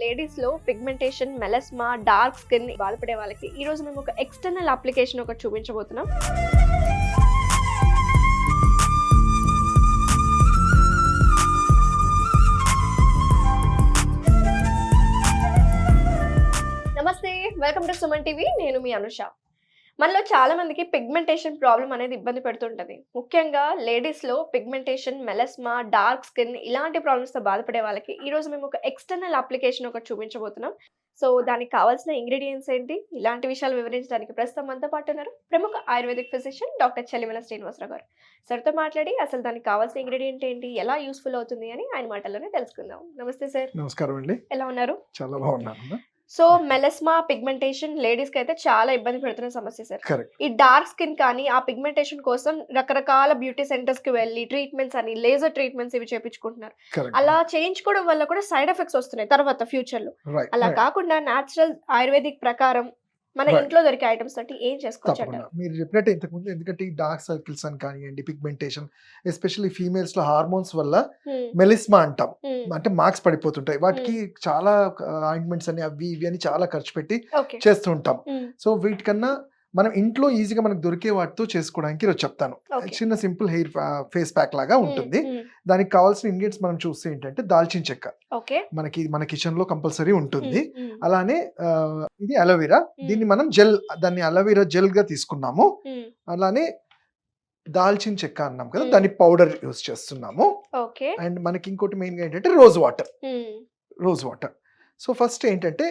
లేడీస్లో pigmentation, melasma, dark skin బాధపడే వాళ్ళకి ఈరోజు మేము ఒక ఎక్స్టర్నల్ అప్లికేషన్ ఒకటి చూపించబోతున్నాం. నమస్తే, వెల్కమ్ టు సుమన్ టీవీ. నేను మీ అనుష. మనలో చాలా మందికి పిగ్మెంటేషన్ ప్రాబ్లం అనేది ఇబ్బంది పెడుతుంటది. ముఖ్యంగా లేడీస్లో పిగ్మెంటేషన్, మెలస్మా, డార్క్ స్కిన్ ఇలాంటి ప్రాబ్లమ్స్తో బాధపడే వాళ్ళకి ఈరోజు మేము ఒక ఎక్స్టర్నల్ అప్లికేషన్ ఒకటి చూపించబోతున్నాం. సో దానికి కావాల్సిన ఇంగ్రీడియంట్స్ ఏంటి, ఇలాంటి విషయాలు వివరించడానికి ప్రస్తుతం మనతో పాటు ఉన్నారు ప్రముఖ ఆయుర్వేదిక్ ఫిజిషియన్ డాక్టర్ చెల్లిమల శ్రీనివాసరావు గారు. సార్తో మాట్లాడి అసలు దానికి కావాల్సిన ఇంగ్రీడియంట్ ఏంటి, ఎలా యూస్ఫుల్ అవుతుంది అని ఆయన మాటల్లోనే తెలుసుకుందాం. నమస్తే సార్. నమస్కారం అండి. ఎలా ఉన్నారు? చాలా బాగున్నాను. సో మెలస్మా, పిగ్మెంటేషన్ లేడీస్ కి అయితే చాలా ఇబ్బంది పెడుతున్న సమస్య సార్. కరెక్ట్. ఈ డార్క్ స్కిన్ కానీ ఆ పిగ్మెంటేషన్ కోసం రకరకాల బ్యూటీ సెంటర్స్ కి వెళ్ళి ట్రీట్మెంట్స్ అని, లేజర్ ట్రీట్మెంట్స్ ఇవి చేయించుకుంటున్నారు. అలా చేయించుకోవడం వల్ల కూడా సైడ్ ఎఫెక్ట్స్ వస్తున్నాయి తర్వాత ఫ్యూచర్ లో. అలా కాకుండా నేచురల్ ఆయుర్వేదిక్ ప్రకారం మన ఇంట్లో దొరికే ఐటమ్స్ తోటి ఏం చేసుకోవచ్చు? మీరు చెప్పినట్టు ఇంతకు ముందు, ఎందుకంటే ఈ డార్క్ సర్కిల్స్ అని కానివ్వండి, పిగ్మెంటేషన్ ఎస్పెషల్లీ ఫీమేల్స్ లో హార్మోన్స్ వల్ల మెలిస్మా అంటాం, అంటే మార్క్స్ పడిపోతుంటాయి. వాటికి చాలా ఆయింట్మెంట్స్ అని అవి ఇవి అని చాలా ఖర్చు పెట్టి చేస్తూ ఉంటాం. సో వీటికన్నా మనం ఇంట్లో ఈజీగా మనకు దొరికే వాటితో చేసుకోవడానికి ఈరోజు చెప్తాను. చిన్న సింపుల్ హెయిర్ ఫేస్ ప్యాక్ లాగా ఉంటుంది. దానికి కావాల్సిన ఇంగ్రీడియంట్స్ మనం చూస్తే ఏంటంటే దాల్చిన చెక్క మనకి మన కిచెన్ లో కంపల్సరీ ఉంటుంది. అలానే ఇది అలోవెరా, దీన్ని మనం జెల్, దాన్ని అలోవెరా జెల్ గా తీసుకున్నాము. అలానే దాల్చిన చెక్క అన్నాం కదా, దాన్ని పౌడర్ యూస్ చేస్తున్నాము. అండ్ మనకి ఇంకోటి మెయిన్ గా ఏంటంటే రోజ్ వాటర్. సో ఫస్ట్ ఏంటంటే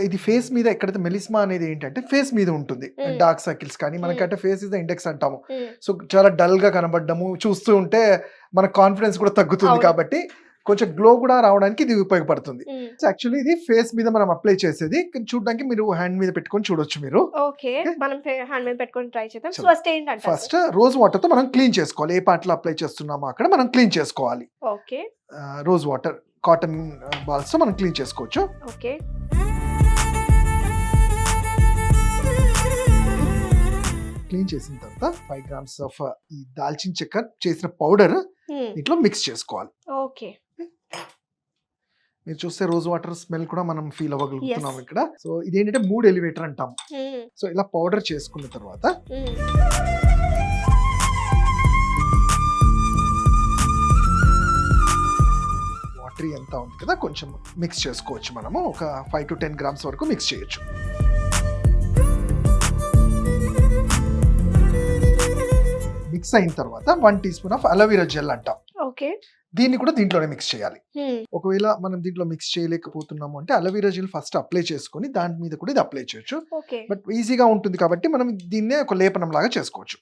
ఇది ఫేస్ మీద ఎక్కడైతే మెలిస్మా అనేది ఏంటంటే ఫేస్ మీద ఉంటుంది, డార్క్ సర్కిల్స్ కానీ మనకంటే ఫేస్ ఇస్ ద ఇండెక్స్ అంటాము. సో చాలా డల్ గా కనబడ్డము చూస్తూ ఉంటే మన కాన్ఫిడెన్స్ కూడా తగ్గుతుంది. కాబట్టి కొంచెం గ్లో కూడా రావడానికి ఇది ఉపయోగపడుతుంది. యాక్చువల్లీ ఇది ఫేస్ మీద మనం అప్లై చేసేది, చూడడానికి మీరు హ్యాండ్ మీద పెట్టుకొని చూడొచ్చు. మీరు ఫస్ట్ రోజ్ వాటర్ తో మనం క్లీన్ చేసుకోవాలి. ఏ పార్ట్ లో అప్లై చేస్తున్నామో అక్కడ మనం క్లీన్ చేసుకోవాలి. రోజ్ వాటర్, కాటన్ బాల్స్ తో మనం క్లీన్ చేసుకోవచ్చు. క్లీన్ చేసిన తర్వాత 5 grams ఆఫ్ ఈ దాల్చిన చెక్క చేసిన పౌడర్ ఇంట్లో మిక్స్ చేసుకోవాలి. మీరు చూస్తే రోజ్ వాటర్ స్మెల్ కూడా మనం ఫీల్ అవ్వగలుగుతున్నాం ఇక్కడ. సో ఇదేంటంటే మూడ్ ఎలివేటర్ అంటాం. సో ఇలా పౌడర్ చేసుకున్న తర్వాత వాటర్ ఎంత ఉంది కదా కొంచెం మిక్స్ చేసుకోవచ్చు. మనము ఒక 5 to 10 grams వరకు మిక్స్ చేయొచ్చు. మిక్స్ అయిన తర్వాత 1 teaspoon ఆఫ్ అలోవెరా జెల్ అంటాం. దీన్ని కూడా దీంట్లోనే మిక్స్ చేయాలి. ఒకవేళ మనం దీంట్లో మిక్స్ చేయలేకపోతున్నాము అంటే అలోవెరా జెల్ ఫస్ట్ అప్లై చేసుకొని దాని మీద కూడా ఇది అప్లై చేయొచ్చు. బట్ ఈజీగా ఉంటుంది కాబట్టి మనం దీన్నే ఒక లేపనం లాగా చేసుకోవచ్చు.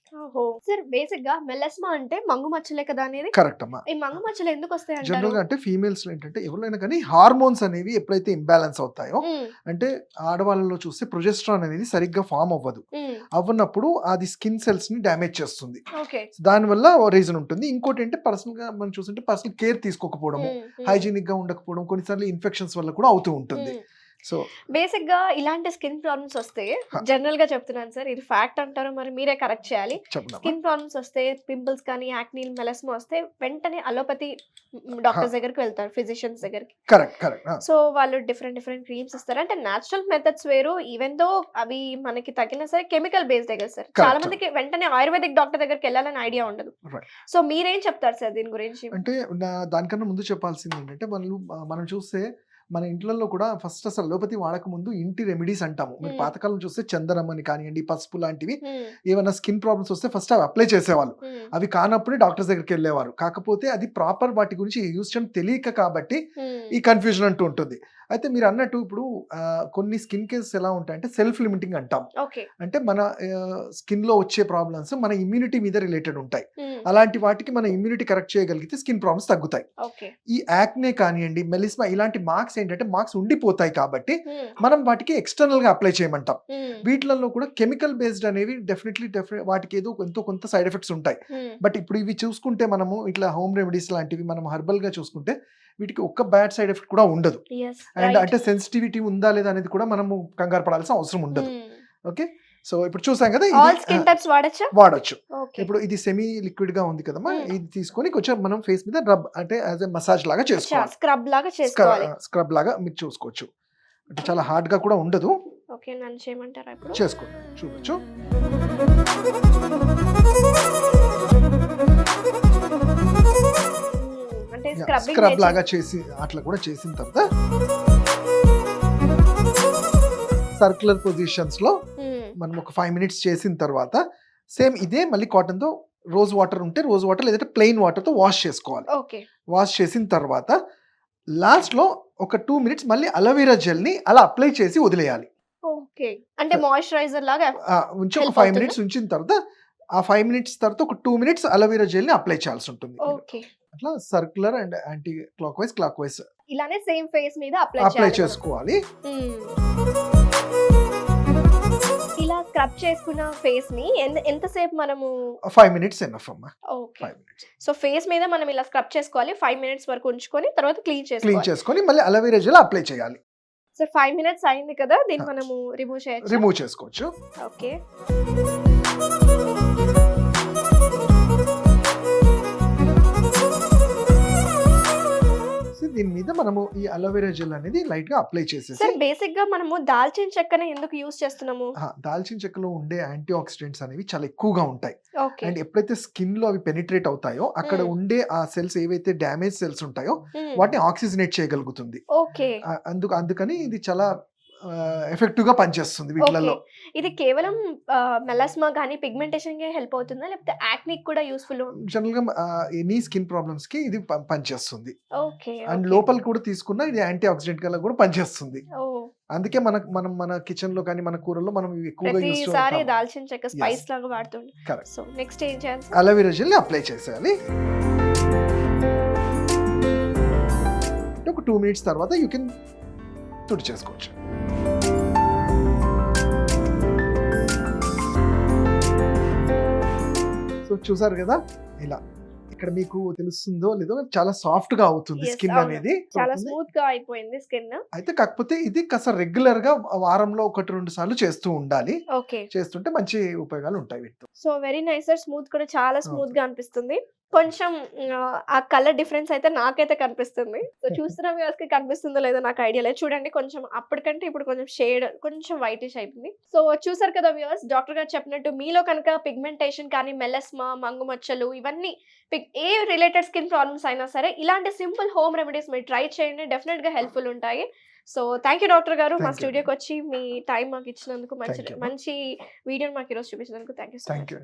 సార్, బేసిక్ గా మెలస్మా అంటే మంగు మచ్చలే కదా అనేది? కరెక్ట్ అమ్మా. ఈ మంగు మచ్చలు ఎందుకు వస్తాయి అంటారు? జనరల్ గా అంటే ఫీమేల్స్ లో ఏంటంటే ఎవరైనా కానీ హార్మోన్స్ అనేవి ఎప్పుడైతే ఇంబ్యాలెన్స్ అవుతాయో, అంటే ఆడవాళ్ళలో చూస్తే ప్రొజెస్ట్రాన్ అనేది సరిగ్గా ఫామ్ అవ్వనప్పుడు అది స్కిన్ సెల్స్ ని డ్యామేజ్ చేస్తుంది. దాని వల్ల రీజన్ ఉంటుంది. ఇంకోటి అంటే పర్సనల్ గా మనం చూస్తుంటే పర్సనల్ కేర్ తీసుకోకపోవడము, హైజీనిక్ గా ఉండకపోవడం, కొన్నిసార్లు ఇన్ఫెక్షన్స్ వల్ల కూడా అవుతూ ఉంటుంది. సో బేసిక్ గా ఇలాంటి స్కిన్ ప్రాబ్లమ్స్ వస్తే, జనరల్ గా చెప్తున్నాను సార్, ఇది ఫ్యాక్ట్ అంటారు, మరి మీరే కరెక్ట్ చేయాలి. స్కిన్ ప్రాబ్లమ్స్ వస్తే, పింపుల్స్ కానీ యాక్నీ, మెలస్మా వస్తే వెంటనే అలోపతి డాక్టర్స్ దగ్గరికి వెళ్తారు, ఫిజిషియన్స్ దగ్గరికి. కరెక్ట్. సో వాళ్ళు డిఫరెంట్ క్రీమ్స్ ఇస్తారు. అంటే నేచురల్ మెథడ్స్ వేరు, ఈవెన్ దో అవి మనకి తగిన సరే కెమికల్ బేస్డ్ దగ్గర సార్. చాలా మందికి వెంటనే ఆయుర్వేదిక్ డాక్టర్ దగ్గరికి వెళ్ళాలని ఐడియా ఉండదు. సో మీరేం చెప్తారు సార్ దీని గురించి? అంటే దానికన్నా ముందు చెప్పాల్సింది ఏంటంటే, మనం చూస్తే మన ఇంట్లో కూడా ఫస్ట్ అసలు అలోపతి వాడక ముందు ఇంటి రెమెడీస్ అంటాము. మీరు పాతకాలం చూస్తే చందనం అని కానివ్వండి, పసుపు లాంటివి ఏమైనా స్కిన్ ప్రాబ్లమ్స్ వస్తే ఫస్ట్ అవి అప్లై చేసేవాళ్ళు. అవి కానప్పుడే డాక్టర్స్ దగ్గరికి వెళ్ళేవారు. కాకపోతే అది ప్రాపర్ వాటి గురించి యూజ్ చేయడం తెలియక కాబట్టి ఈ కన్ఫ్యూజన్ అంటూ ఉంటుంది. అయితే మీరు అన్నట్టు ఇప్పుడు కొన్ని స్కిన్ కేసెస్ ఎలా ఉంటాయంటే సెల్ఫ్ లిమిటింగ్ అంటాం. అంటే మన స్కిన్ లో వచ్చే ప్రాబ్లమ్స్ మన ఇమ్యూనిటీ మీద రిలేటెడ్ ఉంటాయి. అలాంటి వాటికి మన ఇమ్యూనిటీ కరెక్ట్ చేయగలిగితే స్కిన్ ప్రాబ్లమ్స్ తగ్గుతాయి. ఈ యాక్నే కానివ్వండి, మెలిస్మా ఇలాంటి మార్క్స్ ఏంటంటే మార్క్స్ ఉండిపోతాయి కాబట్టి మనం వాటికి ఎక్స్టర్నల్ గా అప్లై చేయమంటాం. వీటిలలో కూడా కెమికల్ బేస్డ్ అనేవి డెఫినెట్లీ వాటికి ఏదో కొంత సైడ్ ఎఫెక్ట్స్ ఉంటాయి. బట్ ఇప్పుడు ఇవి చూసుకుంటే మనము ఇట్లా హోమ్ రెమెడీస్ లాంటివి మనం హెర్బల్ గా చూసుకుంటే వీటికి ఒక్క బ్యాడ్ సైడ్ ఎఫెక్ట్ కూడా ఉండదు. అండ్ అంటే సెన్సిటివిటీ ఉందా లేదా అనేది కూడా మనము కంగారు పడాల్సిన అవసరం ఉండదు. ఓకే, సో ఇప్పుడు చూసాం కదా ఆల్ ఇది స్కిన్ టైప్స్ వాడచ్చా? వాడొచ్చు. ఓకే. ఇప్పుడు ఇది సెమీ లిక్విడ్ గా ఉంది కదమ్మా, మ్మ్. ఇది తీసుకొని కొంచెం మనం ఫేస్ మీద రబ్ అంటే యాజ్ ఎ మసాజ్ లాగా చేసుకోవాలి. స్క్రబ్ లాగా చేసుకోవాలి. స్క్రబ్ లాగా మీరు చూసుకోవచ్చు. అంటే చాలా హార్డ్ గా కూడా ఉండదు, ఓకే, నన్ను చేయమంటారా ఇప్పుడు? చేసుకోండి చూడొచ్చు. అంటే స్క్రబ్బింగ్ స్క్రబ్ లాగా చేసి అట్లా కూడా చేసిన తర్వాత సర్క్యులర్ పొజిషన్స్ లో మనం ఒక 5 minutes చేసిన తర్వాత సేమ్ ఇదే మళ్ళీ కాటన్ తో రోజ్ వాటర్ ఉంటే రోజ్ వాటర్ లేదంటే ప్లెయిన్ వాటర్ తో వాష్ చేసుకోవాలి. ఓకే. వాష్ చేసిన తర్వాత లాస్ట్ లో ఒక 2 minutes మళ్ళీ అలోవెరా జెల్ ని అలా అప్లై చేసి వదిలేయాలి. ఓకే, అంటే మాయిశ్చరైజర్ లాగా ఉంచి ఒక Help 5 అవుతుందా? minutes ఉంచిన తర్వాత ఆ 5 minutes తర్వాత ఒక 2 minutes అలోవెరా జెల్ ని అప్లై చేయాల్సి ఉంటుంది. ఓకే. అట్లా circular and anticlockwise ఇలానే సేమ్ ఫేస్ మీద అప్లై అప్లై చేసుకోవాలి. ఇలా స్క్రబ్ చేసుకున్న ఫేస్ ని ఎంతసేపు మనము? 5 minutes ఎనఫ్ అమ్మా. ఓకే. 5 minutes సో ఫేస్ మీద మనం ఇలా స్క్రబ్ చేసుకోవాలి, 5 minutes వరకు ఉంచుకొని తర్వాత క్లీన్ క్లీన్ చేసుకోవాలి. చేసుకొని మళ్ళీ అలోవెరా జెల్ అప్లై చేయాలి. సో 5 minutes అయింది కదా, దీన్ని మనము రిమూవ్ చేయొచ్చు. రిమూవ్ చేసుకోవచ్చు. ఓకే. సో దీని మీద మనము ఈ అలోవెరా జెల్ అనేది లైట్ గా అప్లై చేసేసి సార్ బేసిక్ గా మనము దాల్చిన చెక్కనే ఎందుకు యూస్ చేస్తున్నాము? దాల్చిన చెక్కలో ఉండే యాంటీ ఆక్సిడెంట్స్ అనేవి చాలా ఎక్కువగా ఉంటాయి. ఓకే. అండ్ ఎప్పుడైతే స్కిన్ లో అవి పెనిట్రేట్ అవుతాయో అక్కడ ఉండే ఆ సెల్స్ ఏవైతే డ్యామేజ్ సెల్స్ ఉంటాయో వాటిని ఆక్సిజనేట్ చేయగలుగుతుంది. ఓకే. అందుకని ఇది చాలా ఎఫెక్టివ్ గా పనిచేస్తుంది వీటిలలో. ఇది కేవలం మెలాస్మా గానీ పిగ్మెంటేషన్ కి హెల్ప్ అవుతుందా, లేకపోతే యాక్నిక్ కూడా యూస్ఫుల్? జనరల్ గా ఎనీ స్కిన్ ప్రాబ్లమ్స్ కి ఇది పనిచేస్తుంది. ఓకే. అండ్ లోపల కూడా తీసుకున్న ఇది యాంటీ ఆక్సిడెంట్ గా కూడా పనిచేస్తుంది. అందుకే మనం మన కిచెన్ లో కానీ మన కూరల్లో మనం ఇవి ఎక్కువగా యూస్ ప్రతిసారి చేస్తాం. దాల్చిన చెక్క స్పైస్ లాగా వాడుతుండే. Correct. సో నెక్స్ట్ ఏం చేయాలి? అలోవెరా జెల్ అప్లై చేసేయాలి. ఒక 2 minutes తర్వాత యూ కెన్ తుడి చేసుకోవచ్చు. సో చూసారు కదా ఇలా ఇక్కడ మీకు తెలుస్తుందో లేదో చాలా సాఫ్ట్ గా అవుతుంది Yes, స్కిన్ అవును. అనేది. చాలా స్మూత్ గా అయిపోయింది స్కిన్. అయితే కాకపోతే ఇది కాస్త రెగ్యులర్ గా వారంలో 1-2 సార్లు చేస్తూ ఉండాలి. ఓకే. చేస్తుంటే మంచి ఉపయోగాలు ఉంటాయి వీటితో. So very nice sir, smooth కూడా చాలా స్మూత్ గా అనిపిస్తుంది. కొంచెం ఆ కలర్ డిఫరెన్స్ అయితే నాకైతే కనిపిస్తుంది. సో చూస్తున్న వ్యూవర్స్ కి కనిపిస్తుందో లేదో నాకు ఐడియా లేదు. చూడండి, కొంచెం అప్పటికంటే ఇప్పుడు కొంచెం షేడ్ కొంచెం వైటిష్ అయిపోయింది. సో చూసారు కదా వ్యూవర్స్, డాక్టర్ గారు చెప్పినట్టు మీలో కనుక పిగ్మెంటేషన్ కానీ మెలస్మా, మంగు మచ్చలు ఇవన్నీ ఏ రిలేటెడ్ స్కిన్ ప్రాబ్లమ్స్ అయినా సరే ఇలాంటి సింపుల్ హోమ్ రెమెడీస్ మీరు ట్రై చేయండి, డెఫినెట్ గా హెల్ప్ఫుల్ ఉంటాయి. సో థ్యాంక్ యూ డాక్టర్ గారు, మా Thank you. స్టూడియోకి వచ్చి మీ టైం మాకు ఇచ్చినందుకు, Thank you. మంచి వీడియోని మాకు ఈరోజు చూపించినందుకు thank you so much. Thank you.